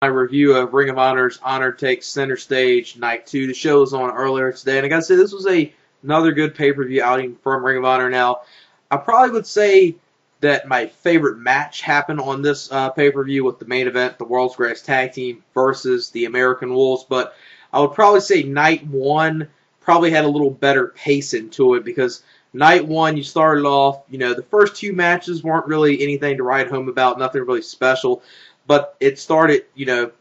My review of Ring of Honor's Honor Takes Center Stage Night 2. The show was on earlier today, and I gotta say this was another good pay-per-view outing from Ring of Honor. Now, I probably would say that my favorite match happened on this pay-per-view with the main event, the World's Greatest Tag Team versus the American Wolves, but I would probably say Night 1 probably had a little better pace into it, because Night 1, you started off, the first two matches weren't really anything to write home about, nothing really special. But it started,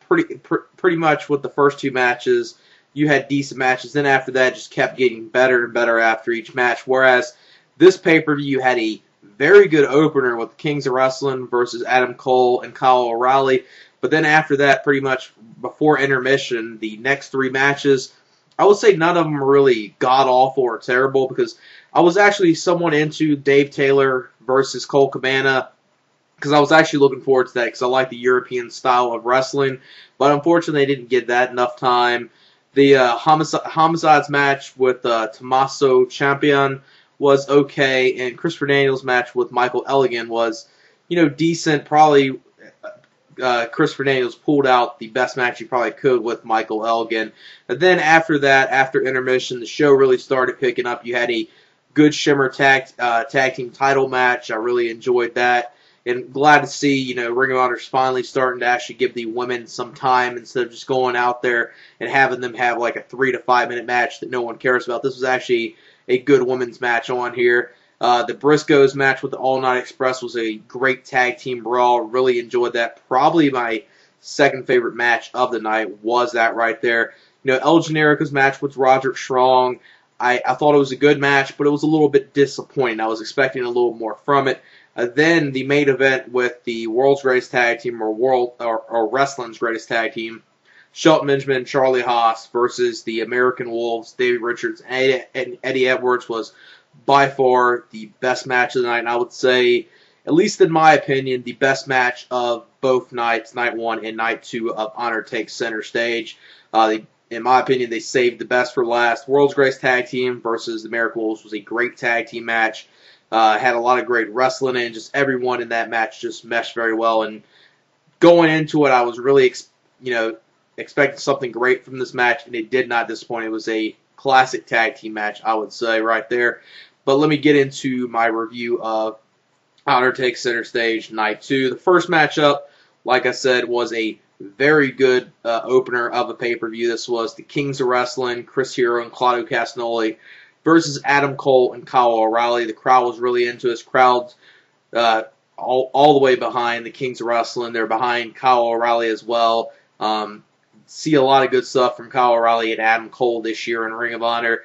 pretty much with the first two matches. You had decent matches. Then after that, just kept getting better and better after each match. Whereas this pay-per-view had a very good opener with Kings of Wrestling versus Adam Cole and Kyle O'Reilly. But then after that, pretty much before intermission, the next three matches, I would say none of them were really god-awful or terrible, because I was actually somewhat into Dave Taylor versus Colt Cabana, because I was actually looking forward to that, because I like the European style of wrestling. But unfortunately, they didn't get that enough time. The Homicide's match with Tommaso Ciampa was okay, and Christopher Daniels' match with Michael Elgin was, decent. Probably Christopher Daniels pulled out the best match he probably could with Michael Elgin. And then after that, after intermission, the show really started picking up. You had a good Shimmer tag team title match. I really enjoyed that. And glad to see, Ring of Honor's finally starting to actually give the women some time instead of just going out there and having them have like a 3 to 5 minute match that no one cares about. This was actually a good women's match on here. The Briscoes match with the All Night Express was a great tag team brawl. Really enjoyed that. Probably my second favorite match of the night was that right there. El Generico's match with Roderick Strong. I thought it was a good match, but it was a little bit disappointing. I was expecting a little more from it. Then the main event with the World's Greatest Tag Team, or Wrestling's Greatest Tag Team, Shelton Benjamin and Charlie Haas versus the American Wolves, Davey Richards and Eddie Edwards, was by far the best match of the night. And I would say, at least in my opinion, the best match of both nights, Night 1 and Night 2 of Honor Takes Center Stage. In my opinion, they saved the best for last. World's Greatest Tag Team versus the American Wolves was a great tag team match. Had a lot of great wrestling, and just everyone in that match just meshed very well. And going into it, I was really, expecting something great from this match, and it did not disappoint. It was a classic tag team match, I would say, right there. But let me get into my review of Honor Takes Center Stage Night 2. The first matchup, like I said, was a very good opener of a pay-per-view. This was the Kings of Wrestling, Chris Hero and Claudio Castagnoli, versus Adam Cole and Kyle O'Reilly. The crowd was really into this. Crowd's all the way behind the Kings of Wrestling. They're behind Kyle O'Reilly as well. See a lot of good stuff from Kyle O'Reilly and Adam Cole this year in Ring of Honor.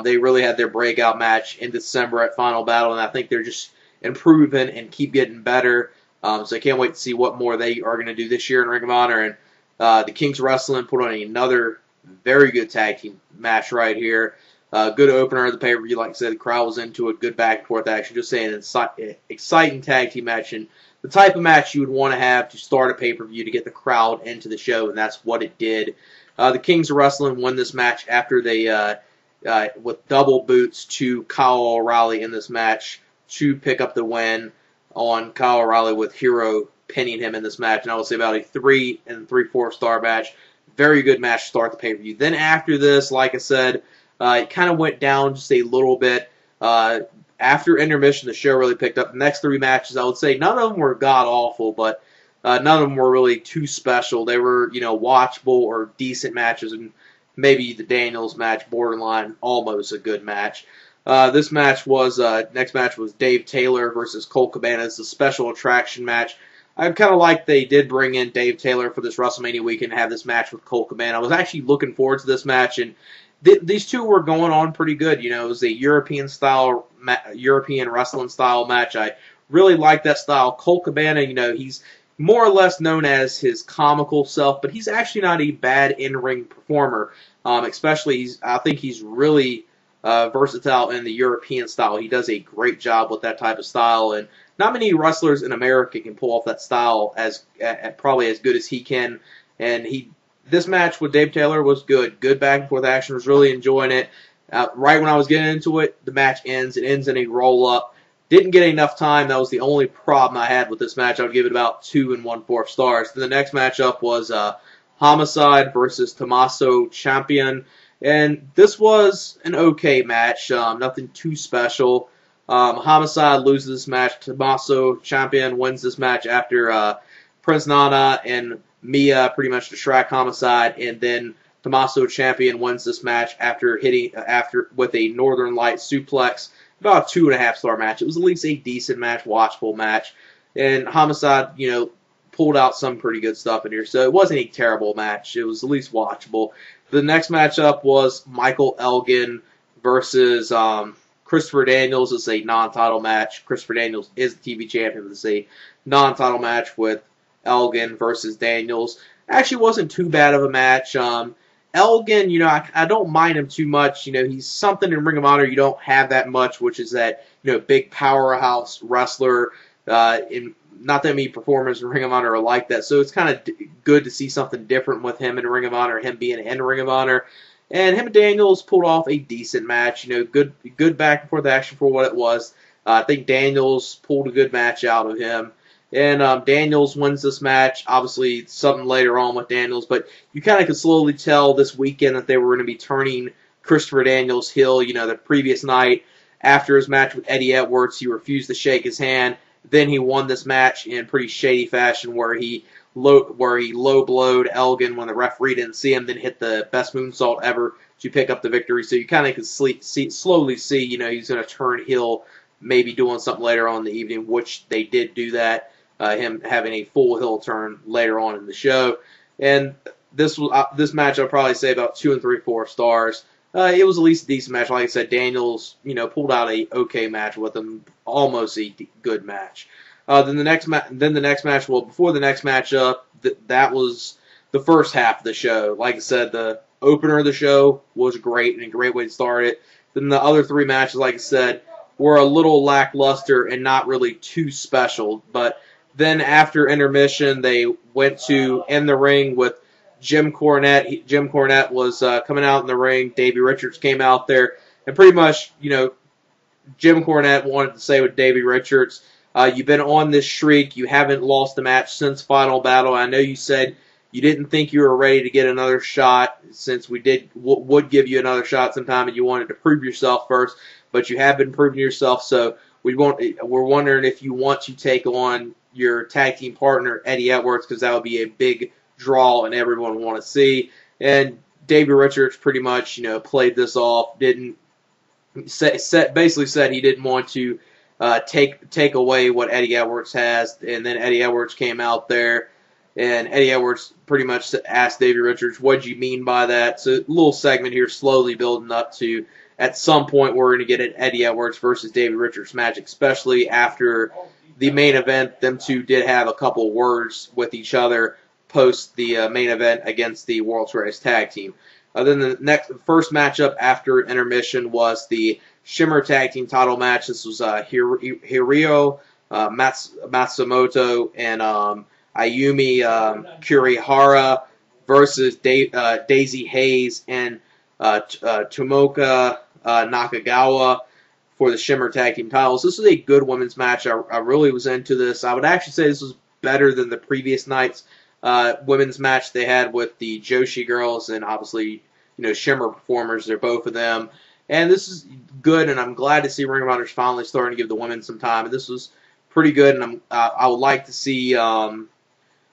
They really had their breakout match in December at Final Battle, and I think they're just improving and keep getting better. So I can't wait to see what more they are going to do this year in Ring of Honor. And the Kings of Wrestling put on another very good tag team match right here. Good opener of the pay-per-view. Like I said, the crowd was into it. Good back-and-forth action. Just saying, an exciting tag team match. And the type of match you would want to have to start a pay-per-view to get the crowd into the show, and that's what it did. The Kings of Wrestling won this match after they, with double boots to Kyle O'Reilly in this match to pick up the win on Kyle O'Reilly, with Hero pinning him in this match. And I would say about a 3 3/4 star match. Very good match to start the pay-per-view. Then after this, like I said, it kind of went down just a little bit. After intermission, the show really picked up. The next three matches, I would say none of them were god-awful, but none of them were really too special. They were, watchable or decent matches, and maybe the Daniels match, borderline, almost a good match. This match was, next match was Dave Taylor versus Colt Cabana. It's a special attraction match. I kind of like they did bring in Dave Taylor for this WrestleMania weekend and have this match with Colt Cabana. I was actually looking forward to this match, and these two were going on pretty good. It was a European wrestling style match. I really like that style. Colt Cabana, he's more or less known as his comical self, but he's actually not a bad in-ring performer. Especially, I think he's really versatile in the European style. He does a great job with that type of style, and not many wrestlers in America can pull off that style probably as good as he can. And this match with Dave Taylor was good. Good back and forth action. I was really enjoying it. Right when I was getting into it, the match ends. It ends in a roll-up. Didn't get enough time. That was the only problem I had with this match. I would give it about 2 1/4 stars. Then the next matchup was Homicide versus Tommaso Champion. And this was an okay match. Nothing too special. Homicide loses this match. Tommaso Champion wins this match after Prince Nana and Mia pretty much distract Homicide, and then Tommaso Champion wins this match after with a Northern Light suplex. About a 2.5 star match. It was at least a decent match, watchable match, and Homicide, pulled out some pretty good stuff in here. So it wasn't a terrible match. It was at least watchable. The next matchup was Michael Elgin versus Christopher Daniels. It's a non-title match. Christopher Daniels is the TV champion. It's a non-title match with Elgin versus Daniels. Actually wasn't too bad of a match. Elgin, I don't mind him too much. He's something in Ring of Honor you don't have that much, which is that, big powerhouse wrestler. Not that many performers in Ring of Honor are like that, so it's kind of good to see something different with him in Ring of Honor, him being in Ring of Honor. And him and Daniels pulled off a decent match. Good back and forth action for what it was. I think Daniels pulled a good match out of him. And Daniels wins this match. Obviously, something later on with Daniels, but you kind of could slowly tell this weekend that they were going to be turning Christopher Daniels heel. The previous night, after his match with Eddie Edwards, he refused to shake his hand. Then he won this match in pretty shady fashion, where he low blowed Elgin when the referee didn't see him, then hit the best moonsault ever to pick up the victory. So you kind of could slowly see, he's going to turn heel, maybe doing something later on in the evening, which they did do that. Him having a full heel turn later on in the show. And this match I'll probably say about 2 3/4 stars. It was at least a decent match. Like I said, Daniels, pulled out a okay match with him, almost a good match. Then the next match. Well, before the next matchup, that was the first half of the show. Like I said, the opener of the show was great and a great way to start it. Then the other 3 matches, like I said, were a little lackluster and not really too special. But then after intermission, they went to end the ring with Jim Cornette. Jim Cornette was coming out in the ring. Davey Richards came out there. And pretty much, Jim Cornette wanted to say with Davey Richards, you've been on this streak. You haven't lost a match since Final Battle. I know you said you didn't think you were ready to get another shot, since we would give you another shot sometime, and you wanted to prove yourself first. But you have been proving yourself, so we're wondering if you want to take on your tag team partner, Eddie Edwards, because that would be a big draw and everyone would want to see. And Davey Richards pretty much, played this off, basically said he didn't want to take away what Eddie Edwards has. And then Eddie Edwards came out there, and Eddie Edwards pretty much asked Davey Richards, what do you mean by that? So a little segment here slowly building up to, at some point, we're going to get an Eddie Edwards versus Davey Richards match, especially after the main event. Them two did have a couple words with each other post the main event against the World's Greatest Tag Team. Then the first matchup after intermission was the Shimmer Tag Team title match. This was Hiroyo, Matsumoto, and Ayumi Kurihara versus Daizee Haze and Tomoka Nakagawa for the Shimmer Tag Team titles. This was a good women's match. I really was into this. I would actually say this was better than the previous night's women's match they had with the Joshi girls and obviously, Shimmer performers. They're both of them. And this is good, and I'm glad to see Ring of Honor's finally starting to give the women some time. And this was pretty good, and I would like to see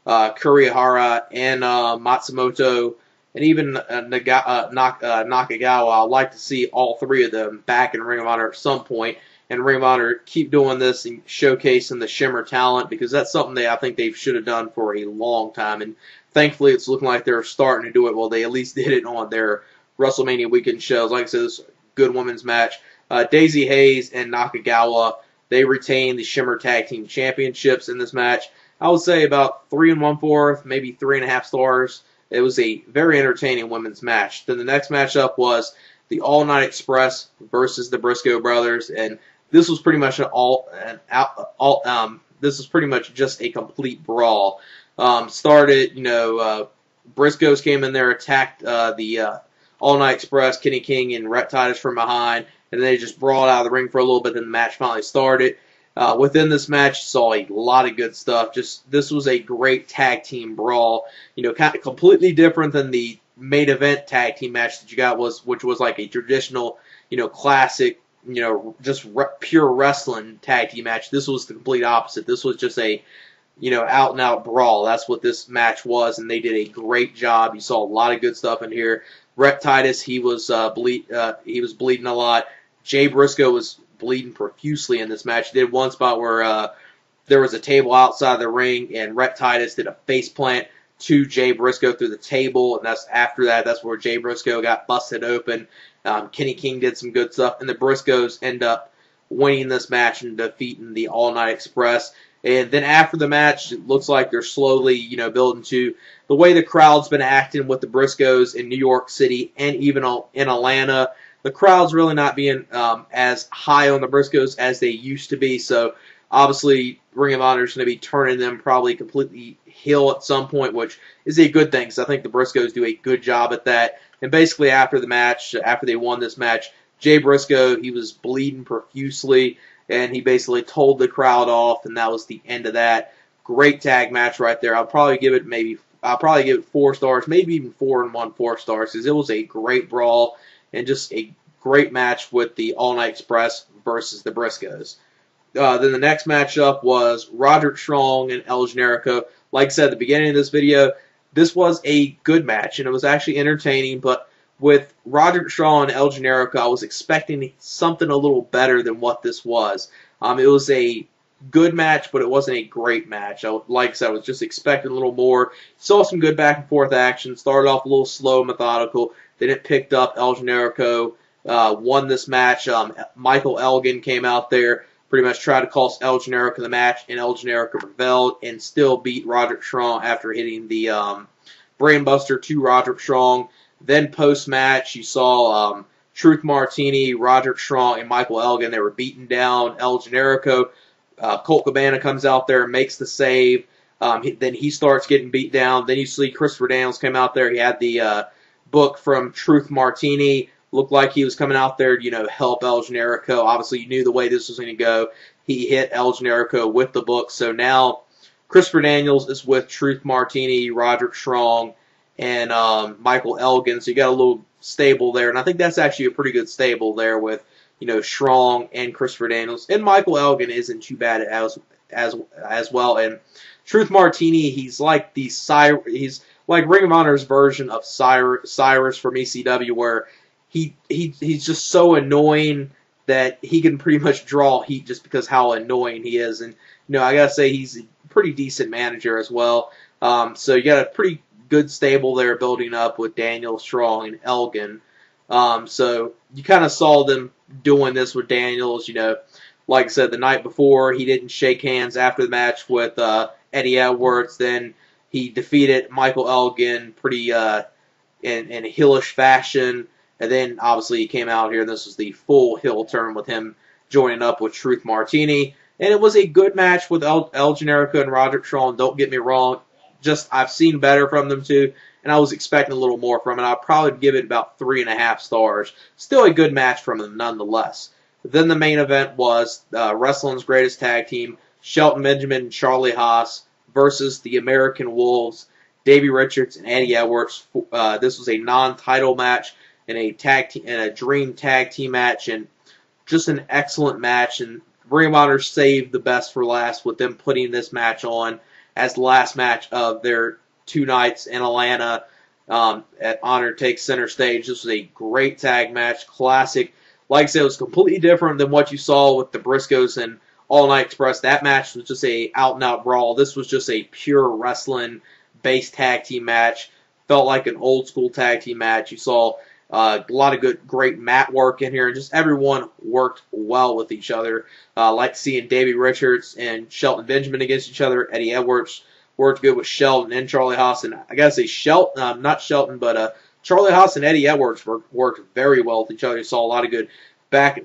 Kurihara and Matsumoto and even Nakagawa. I'd like to see all 3 of them back in Ring of Honor at some point. And Ring of Honor keep doing this and showcasing the Shimmer talent, because that's something I think they should have done for a long time. And thankfully, it's looking like they're starting to do it. Well, they at least did it on their WrestleMania weekend shows. Like I said, this is a good women's match. Daizee Haze and Nakagawa, they retained the Shimmer Tag Team Championships in this match. I would say about 3 1/4, maybe 3.5 stars. It was a very entertaining women's match. Then the next matchup was the All Night Express versus the Briscoe brothers, and this was pretty much this was pretty much just a complete brawl. Briscoes came in there, attacked the All Night Express, Kenny King and Rhett Titus from behind, and they just brawled out of the ring for a little bit. Then the match finally started. Within this match, you saw a lot of good stuff. This was a great tag team brawl. Kind of completely different than the main event tag team match that you got which was like a traditional, classic, just pure wrestling tag team match. This was the complete opposite. This was just a, out and out brawl. That's what this match was, and they did a great job. You saw a lot of good stuff in here. Rhett Titus, he was bleeding a lot. Jay Briscoe was bleeding profusely in this match. He did one spot where there was a table outside the ring, and Rhett Titus did a face plant to Jay Briscoe through the table, and that's where Jay Briscoe got busted open. Kenny King did some good stuff, and the Briscoes end up winning this match and defeating the All Night Express. And then after the match, it looks like they're slowly, building to the way the crowd's been acting with the Briscoes in New York City and even in Atlanta. The crowd's really not being as high on the Briscoes as they used to be, so obviously Ring of Honor is going to be turning them probably completely heel at some point, which is a good thing, because I think the Briscoes do a good job at that. And basically after the match, after they won this match, Jay Briscoe, he was bleeding profusely, and he basically told the crowd off, and that was the end of that. Great tag match right there. I'll probably give it 4 stars, maybe even 4 and 1/4 stars, because it was a great brawl and just a great match with the All Night Express versus the Briscoes. Then the next matchup was Roderick Strong and El Generico. Like I said at the beginning of this video, this was a good match, and it was actually entertaining, but with Roderick Strong and El Generico, I was expecting something a little better than what this was. It was a good match, but it wasn't a great match. Like I said, I was just expecting a little more. Saw some good back and forth action. Started off a little slow and methodical. Then it picked up. El Generico won this match. Michael Elgin came out there, pretty much tried to cost El Generico the match, and El Generico prevailed and still beat Roderick Strong after hitting the Brainbuster to Roderick Strong. Then post-match, you saw Truth Martini, Roderick Strong, and Michael Elgin. They were beating down El Generico. Colt Cabana comes out there and makes the save. Then he starts getting beat down. Then you see Christopher Daniels come out there. He had the book from Truth Martini. Looked like he was coming out there to, help El Generico. Obviously, you knew the way this was going to go. He hit El Generico with the book. So now Christopher Daniels is with Truth Martini, Roderick Strong, and Michael Elgin. So you got a little stable there. And I think that's actually a pretty good stable there with, Strong and Christopher Daniels. And Michael Elgin isn't too bad as well. And Truth Martini, he's like he's like Ring of Honor's version of Cyrus from ECW, where he's just so annoying that he can pretty much draw heat just because how annoying he is. And I gotta say he's a pretty decent manager as well. So you got a pretty good stable there building up with Daniel, Strong, and Elgin. So you kind of saw them doing this with Daniels. Like I said, the night before he didn't shake hands after the match with Eddie Edwards. Then he defeated Michael Elgin pretty in a heelish fashion. And then, obviously, he came out here, and this was the full heel turn with him joining up with Truth Martini. And it was a good match with El Generico and Roderick Strong. Don't get me wrong. I've seen better from them, too. And I was expecting a little more from it. I'll probably give it about 3.5 stars. Still a good match from them, nonetheless. Then the main event was Wrestling's Greatest Tag Team, Shelton Benjamin and Charlie Haas versus the American Wolves, Davey Richards and Eddie Edwards. This was a non-title match and a dream tag team match, and just an excellent match. And Ring of Honor saved the best for last with them putting this match on as the last match of their 2 nights in Atlanta at Honor Takes Center Stage. This was a great tag match, classic. Like I said, it was completely different than what you saw with the Briscoes and All Night Express. That match was just a out-and-out brawl. This was just a pure wrestling-based tag team match. Felt like an old-school tag team match. You saw a lot of great mat work in here, and just everyone worked well with each other. Like seeing Davey Richards and Shelton Benjamin against each other. Eddie Edwards worked good with Shelton and Charlie Haas. And I gotta say, not Shelton, but Charlie Haas and Eddie Edwards worked very well with each other. You saw a lot of good back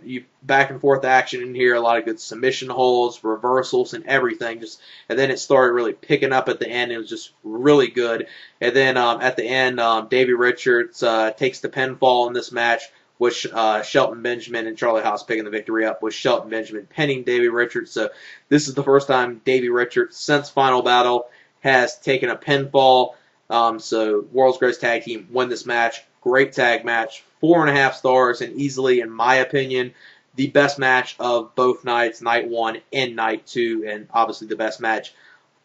and forth action in here, a lot of good submission holds, reversals, and everything. And then it started really picking up at the end. It was just really good. And then at the end, Davey Richards takes the pinfall in this match with Shelton Benjamin and Charlie Haas picking the victory up, with Shelton Benjamin pinning Davey Richards. So this is the first time Davey Richards since Final Battle has taken a pinfall. So World's Greatest Tag Team win this match. Great tag match. 4.5 stars, and easily, in my opinion, the best match of both nights, night 1 and night 2, and obviously the best match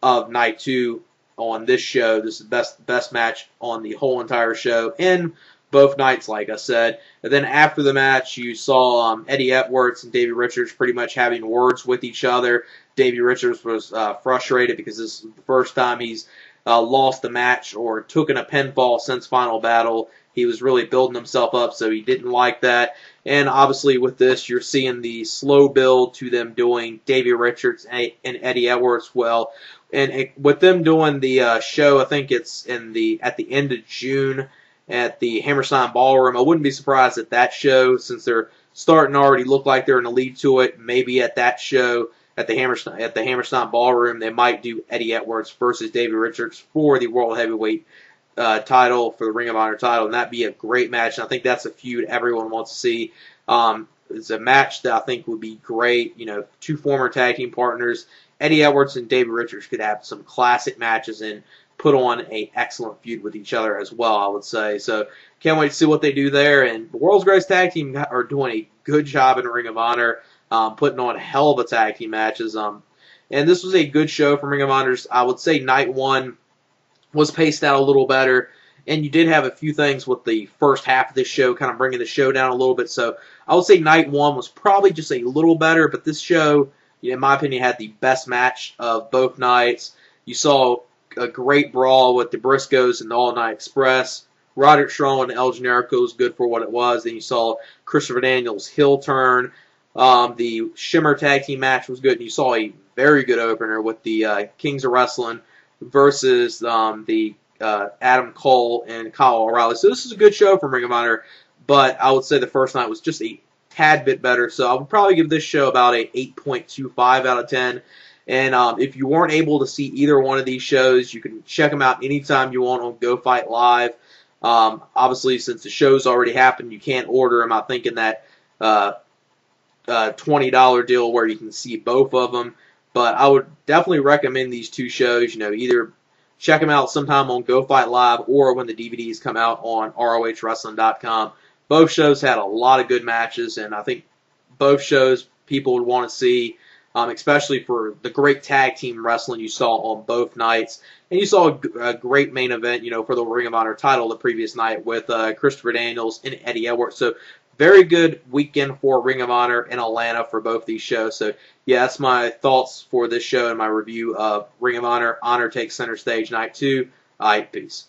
of night 2 on this show. This is the best match on the whole entire show in both nights, like I said. And then after the match, you saw Eddie Edwards and Davey Richards pretty much having words with each other. Davey Richards was frustrated because this is the first time he's lost a match or taken a pinfall since Final Battle. He was really building himself up, so he didn't like that. And obviously with this, you're seeing the slow build to them doing Davey Richards and Eddie Edwards well. And with them doing the show, I think it's at the end of June at the Hammerstein Ballroom. I wouldn't be surprised at that show, since they're starting to already look like they're in the lead to it. Maybe at that show at the Hammerstein Ballroom, they might do Eddie Edwards versus Davey Richards for the World Heavyweight title, for the Ring of Honor title, and that'd be a great match. And I think that's a feud everyone wants to see. It's a match that I think would be great. You know, two former tag team partners, Eddie Edwards and Davey Richards, could have some classic matches and put on an excellent feud with each other as well, I would say. So can't wait to see what they do there. And the World's Greatest Tag Team are doing a good job in Ring of Honor, putting on a hell of a tag team matches. And this was a good show from Ring of Honors. I would say night 1 was paced out a little better, and you did have a few things with the first half of this show kind of bringing the show down a little bit. So I would say night 1 was probably just a little better, but this show, in my opinion, had the best match of both nights. You saw a great brawl with the Briscoes and the All Night Express. Roderick Strong and El Generico was good for what it was. Then you saw Christopher Daniels' heel turn. The Shimmer tag team match was good, and you saw a very good opener with the Kings of Wrestling versus the Adam Cole and Kyle O'Reilly. So this is a good show from Ring of Honor, but I would say the first night was just a tad bit better. So I would probably give this show about a 8.25 out of 10. And if you weren't able to see either one of these shows, you can check them out anytime you want on Go Fight Live. Obviously, since the show's already happened, you can't order them. I think in that $20 deal where you can see both of them. But I would definitely recommend these two shows. You know, either check them out sometime on Go Fight Live or when the DVDs come out on ROHWrestling.com. Both shows had a lot of good matches, and I think both shows people would want to see, especially for the great tag team wrestling you saw on both nights. And you saw a great main event, for the Ring of Honor title the previous night with Christopher Daniels and Eddie Edwards. So very good weekend for Ring of Honor in Atlanta for both these shows. So, yeah, that's my thoughts for this show and my review of Ring of Honor. Honor Takes Center Stage Night 2. All right, peace.